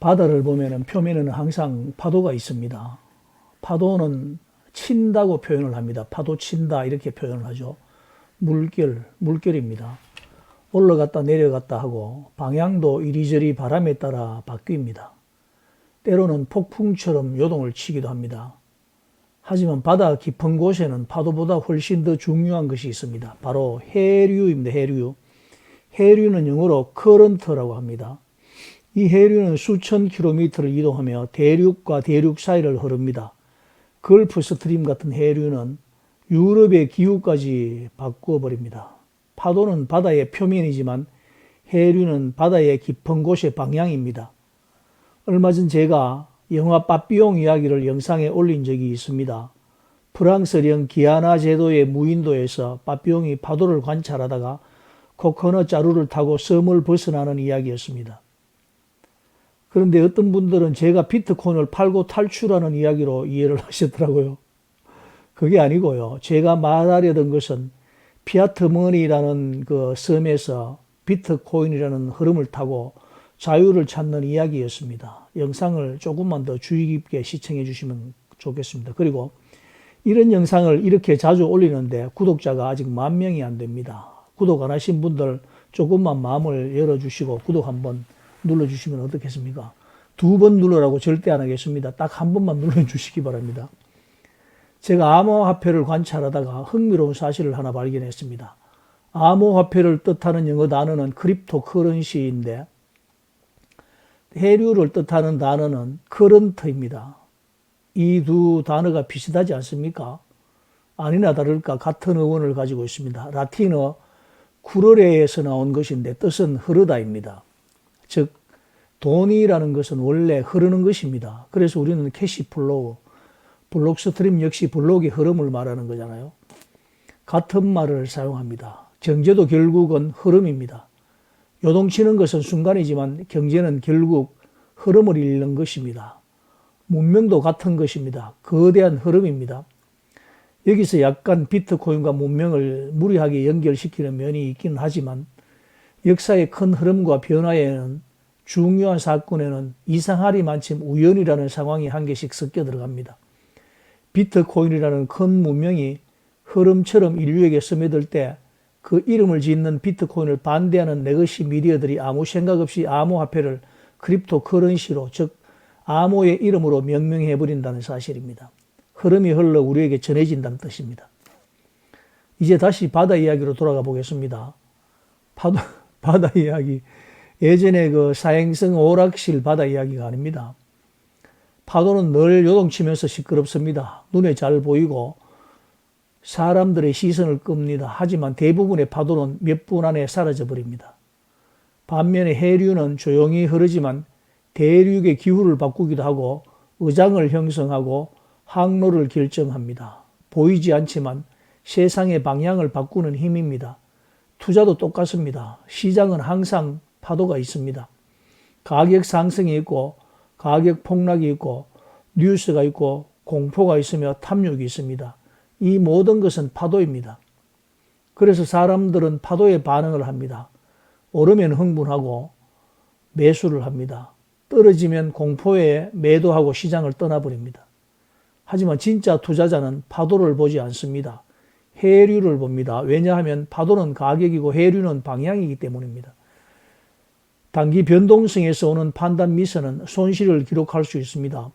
바다를 보면은 표면에는 항상 파도가 있습니다. 파도는 친다고 표현을 합니다. 파도 친다 이렇게 표현을 하죠. 물결입니다. 올라갔다 내려갔다 하고 방향도 이리저리 바람에 따라 바뀝니다. 때로는 폭풍처럼 요동을 치기도 합니다. 하지만 바다 깊은 곳에는 파도보다 훨씬 더 중요한 것이 있습니다. 바로 해류입니다. 해류. 해류는 영어로 커런트라고 합니다. 이 해류는 수천 킬로미터를 이동하며 대륙과 대륙 사이를 흐릅니다. 걸프 스트림 같은 해류는 유럽의 기후까지 바꾸어 버립니다. 파도는 바다의 표면이지만 해류는 바다의 깊은 곳의 방향입니다. 얼마 전 제가 영화 빠삐용 이야기를 영상에 올린 적이 있습니다. 프랑스령 기아나 제도의 무인도에서 빠삐용이 파도를 관찰하다가 코코넛 자루를 타고 섬을 벗어나는 이야기였습니다. 그런데 어떤 분들은 제가 비트코인을 팔고 탈출하는 이야기로 이해를 하시더라고요. 그게 아니고요. 제가 말하려던 것은 피아트 머니라는 그 섬에서 비트코인이라는 흐름을 타고 자유를 찾는 이야기였습니다. 영상을 조금만 더 주의 깊게 시청해 주시면 좋겠습니다. 그리고 이런 영상을 이렇게 자주 올리는데 구독자가 아직 10,000명이 안 됩니다. 구독 안 하신 분들 조금만 마음을 열어주시고 구독 한번 눌러주시면 어떻겠습니까? 2번 누르라고 절대 안 하겠습니다. 딱 한 번만 눌러주시기 바랍니다. 제가 암호화폐를 관찰하다가 흥미로운 사실을 하나 발견했습니다. 암호화폐를 뜻하는 영어 단어는 크립토커런시인데 해류를 뜻하는 단어는 커런트입니다. 이 두 단어가 비슷하지 않습니까? 아니나 다를까 같은 어원을 가지고 있습니다. 라틴어 쿠러레에서 나온 것인데 뜻은 흐르다입니다. 즉 돈이라는 것은 원래 흐르는 것입니다. 그래서 우리는 캐시플로우, 블록스트림 역시 블록의 흐름을 말하는 거잖아요. 같은 말을 사용합니다. 경제도 결국은 흐름입니다. 요동치는 것은 순간이지만 경제는 결국 흐름을 잃는 것입니다. 문명도 같은 것입니다. 거대한 흐름입니다. 여기서 약간 비트코인과 문명을 무리하게 연결시키는 면이 있기는 하지만 역사의 큰 흐름과 변화에는 중요한 사건에는 이상하리만큼 우연이라는 상황이 한 개씩 섞여 들어갑니다. 비트코인이라는 큰 문명이 흐름처럼 인류에게 스며들 때 그 이름을 짓는 비트코인을 반대하는 레거시 미디어들이 아무 생각 없이 암호화폐를 크립토커런시로 즉 암호의 이름으로 명명해버린다는 사실입니다. 흐름이 흘러 우리에게 전해진다는 뜻입니다. 이제 다시 바다 이야기로 돌아가 보겠습니다. 바다 이야기. 예전에 그 사행성 오락실 바다 이야기가 아닙니다. 파도는 늘 요동치면서 시끄럽습니다. 눈에 잘 보이고 사람들의 시선을 끕니다. 하지만 대부분의 파도는 몇 분 안에 사라져 버립니다. 반면에 해류는 조용히 흐르지만 대륙의 기후를 바꾸기도 하고 의장을 형성하고 항로를 결정합니다. 보이지 않지만 세상의 방향을 바꾸는 힘입니다. 투자도 똑같습니다. 시장은 항상 파도가 있습니다. 가격 상승이 있고 가격 폭락이 있고 뉴스가 있고 공포가 있으며 탐욕이 있습니다. 이 모든 것은 파도입니다. 그래서 사람들은 파도에 반응을 합니다. 오르면 흥분하고 매수를 합니다. 떨어지면 공포에 매도하고 시장을 떠나버립니다. 하지만 진짜 투자자는 파도를 보지 않습니다. 해류를 봅니다. 왜냐하면 파도는 가격이고 해류는 방향이기 때문입니다. 단기 변동성에서 오는 판단 미스는 손실을 기록할 수 있습니다.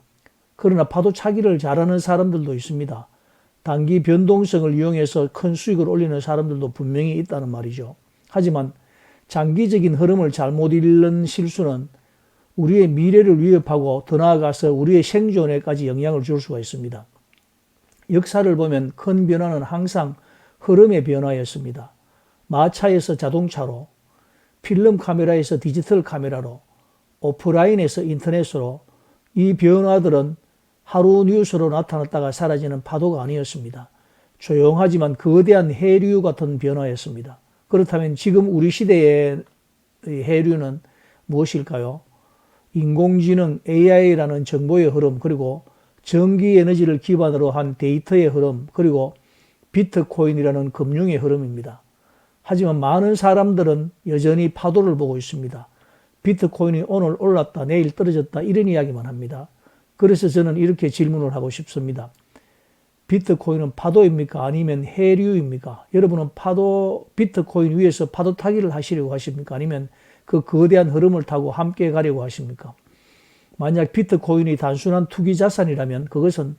그러나 파도 차기를 잘하는 사람들도 있습니다. 단기 변동성을 이용해서 큰 수익을 올리는 사람들도 분명히 있다는 말이죠. 하지만 장기적인 흐름을 잘못 읽는 실수는 우리의 미래를 위협하고 더 나아가서 우리의 생존에까지 영향을 줄 수가 있습니다. 역사를 보면 큰 변화는 항상 흐름의 변화였습니다. 마차에서 자동차로, 필름 카메라에서 디지털 카메라로, 오프라인에서 인터넷으로 이 변화들은 하루 뉴스로 나타났다가 사라지는 파도가 아니었습니다. 조용하지만 거대한 해류 같은 변화였습니다. 그렇다면 지금 우리 시대의 해류는 무엇일까요? 인공지능 AI라는 정보의 흐름, 그리고 전기 에너지를 기반으로 한 데이터의 흐름, 그리고 비트코인이라는 금융의 흐름입니다. 하지만 많은 사람들은 여전히 파도를 보고 있습니다. 비트코인이 오늘 올랐다 내일 떨어졌다 이런 이야기만 합니다. 그래서 저는 이렇게 질문을 하고 싶습니다. 비트코인은 파도입니까? 아니면 해류입니까? 여러분은 비트코인 위에서 파도 타기를 하시려고 하십니까? 아니면 그 거대한 흐름을 타고 함께 가려고 하십니까? 만약 비트코인이 단순한 투기 자산이라면 그것은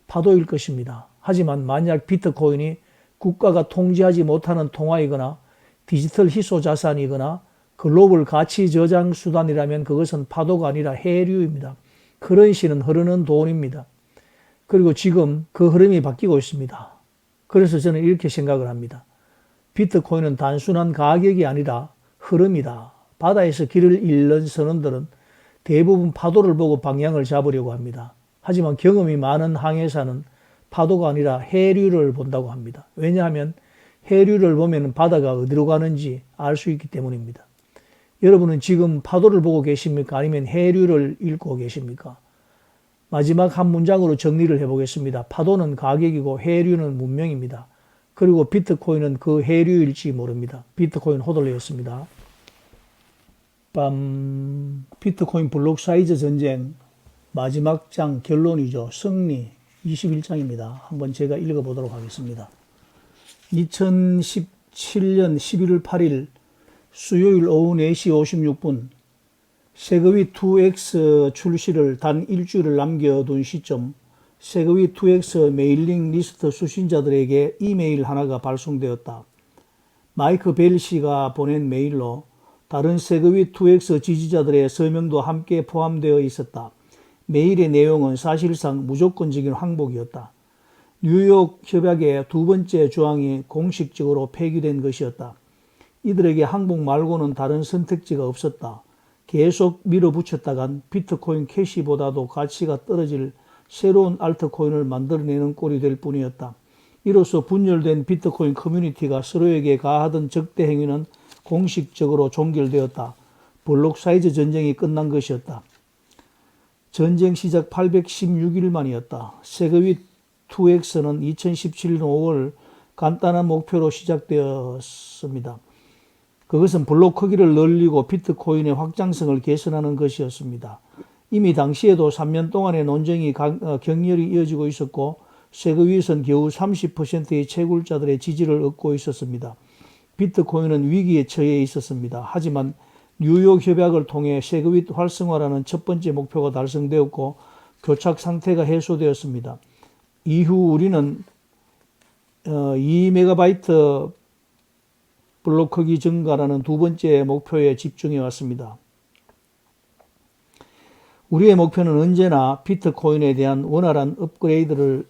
파도일 것입니다. 하지만 만약 비트코인이 국가가 통제하지 못하는 통화이거나 디지털 희소 자산이거나 글로벌 가치 저장 수단이라면 그것은 파도가 아니라 해류입니다. 커런시는 흐르는 돈입니다. 그리고 지금 그 흐름이 바뀌고 있습니다. 그래서 저는 이렇게 생각을 합니다. 비트코인은 단순한 가격이 아니라 흐름이다. 바다에서 길을 잃는 선원들은 대부분 파도를 보고 방향을 잡으려고 합니다. 하지만 경험이 많은 항해사는 파도가 아니라 해류를 본다고 합니다. 왜냐하면 해류를 보면 바다가 어디로 가는지 알 수 있기 때문입니다. 여러분은 지금 파도를 보고 계십니까? 아니면 해류를 읽고 계십니까? 마지막 한 문장으로 정리를 해보겠습니다. 파도는 가격이고 해류는 문명입니다. 그리고 비트코인은 그 해류일지 모릅니다. 비트코인 호돌레였습니다. 비트코인 블록 사이즈 전쟁 마지막 장 결론이죠. 승리 21장입니다. 한번 제가 읽어보도록 하겠습니다. 2017년 11월 8일 수요일 오후 4시 56분 세그위 2X 출시를 단 일주일을 남겨둔 시점 세그위 2X 메일링 리스트 수신자들에게 이메일 하나가 발송되었다. 마이크 벨 씨가 보낸 메일로 다른 세그위 2X 지지자들의 서명도 함께 포함되어 있었다. 메일의 내용은 사실상 무조건적인 항복이었다. 뉴욕 협약의 두 번째 조항이 공식적으로 폐기된 것이었다. 이들에게 항복 말고는 다른 선택지가 없었다. 계속 밀어붙였다간 비트코인 캐시보다도 가치가 떨어질 새로운 알트코인을 만들어내는 꼴이 될 뿐이었다. 이로써 분열된 비트코인 커뮤니티가 서로에게 가하던 적대 행위는 공식적으로 종결되었다. 블록 사이즈 전쟁이 끝난 것이었다. 전쟁 시작 816일 만이었다. 세그위 2X는 2017년 5월 간단한 목표로 시작되었습니다. 그것은 블록 크기를 늘리고 비트코인의 확장성을 개선하는 것이었습니다. 이미 당시에도 3년 동안의 논쟁이 격렬히 이어지고 있었고 세그위에서는 겨우 30%의 채굴자들의 지지를 얻고 있었습니다. 비트코인은 위기에 처해 있었습니다. 하지만 뉴욕 협약을 통해 세그윗 활성화라는 첫 번째 목표가 달성되었고 교착 상태가 해소되었습니다. 이후 우리는 2MB 블록 크기 증가라는 두 번째 목표에 집중해 왔습니다. 우리의 목표는 언제나 비트코인에 대한 원활한 업그레이드를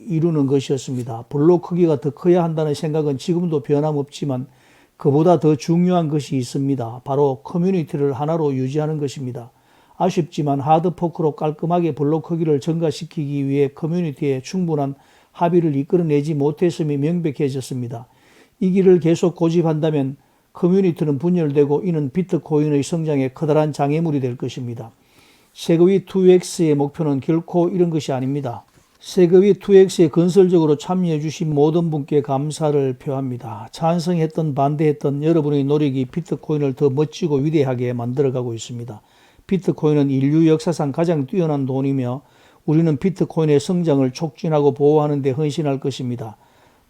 이루는 것이었습니다. 블록 크기가 더 커야 한다는 생각은 지금도 변함없지만 그보다 더 중요한 것이 있습니다. 바로 커뮤니티를 하나로 유지하는 것입니다. 아쉽지만 하드포크로 깔끔하게 블록 크기를 증가시키기 위해 커뮤니티에 충분한 합의를 이끌어내지 못했음이 명백해졌습니다. 이 길을 계속 고집한다면 커뮤니티는 분열되고 이는 비트코인의 성장에 커다란 장애물이 될 것입니다. 세그위 2X의 목표는 결코 이런 것이 아닙니다. 세그위 2X에 건설적으로 참여해 주신 모든 분께 감사를 표합니다. 찬성했던 반대했던 여러분의 노력이 비트코인을 더 멋지고 위대하게 만들어가고 있습니다. 비트코인은 인류 역사상 가장 뛰어난 돈이며 우리는 비트코인의 성장을 촉진하고 보호하는 데 헌신할 것입니다.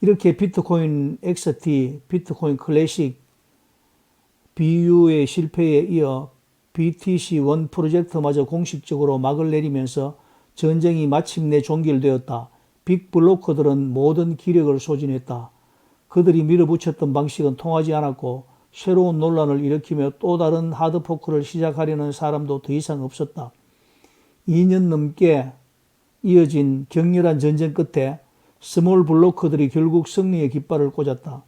이렇게 비트코인 XT, 비트코인 클래식, BU의 실패에 이어 BTC1 프로젝트마저 공식적으로 막을 내리면서 전쟁이 마침내 종결되었다. 빅블로커들은 모든 기력을 소진했다. 그들이 밀어붙였던 방식은 통하지 않았고 새로운 논란을 일으키며 또 다른 하드포크를 시작하려는 사람도 더 이상 없었다. 2년 넘게 이어진 격렬한 전쟁 끝에 스몰 블로커들이 결국 승리의 깃발을 꽂았다.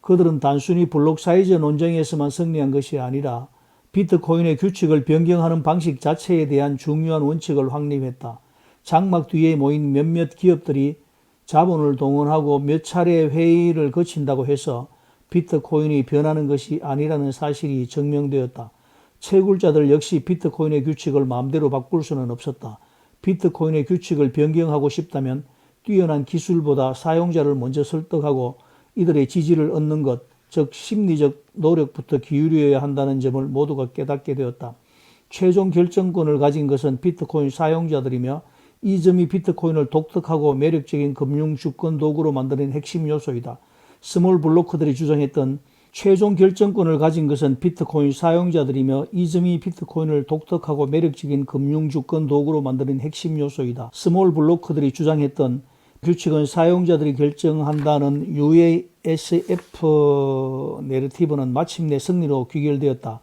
그들은 단순히 블록 사이즈 논쟁에서만 승리한 것이 아니라 비트코인의 규칙을 변경하는 방식 자체에 대한 중요한 원칙을 확립했다. 장막 뒤에 모인 몇몇 기업들이 자본을 동원하고 몇 차례 회의를 거친다고 해서 비트코인이 변하는 것이 아니라는 사실이 증명되었다. 채굴자들 역시 비트코인의 규칙을 마음대로 바꿀 수는 없었다. 비트코인의 규칙을 변경하고 싶다면 뛰어난 기술보다 사용자를 먼저 설득하고 이들의 지지를 얻는 것, 즉 심리적 노력부터 기울여야 한다는 점을 모두가 깨닫게 되었다. 최종 결정권을 가진 것은 비트코인 사용자들이며 이 점이 비트코인을 독특하고 매력적인 금융 주권 도구로 만드는 핵심 요소이다. 스몰 블로커들이 주장했던 최종 결정권을 가진 것은 비트코인 사용자들이며 이 점이 비트코인을 독특하고 매력적인 금융 주권 도구로 만드는 핵심 요소이다. 스몰 블로커들이 주장했던 규칙은 사용자들이 결정한다는 UASF 내러티브는 마침내 승리로 귀결되었다.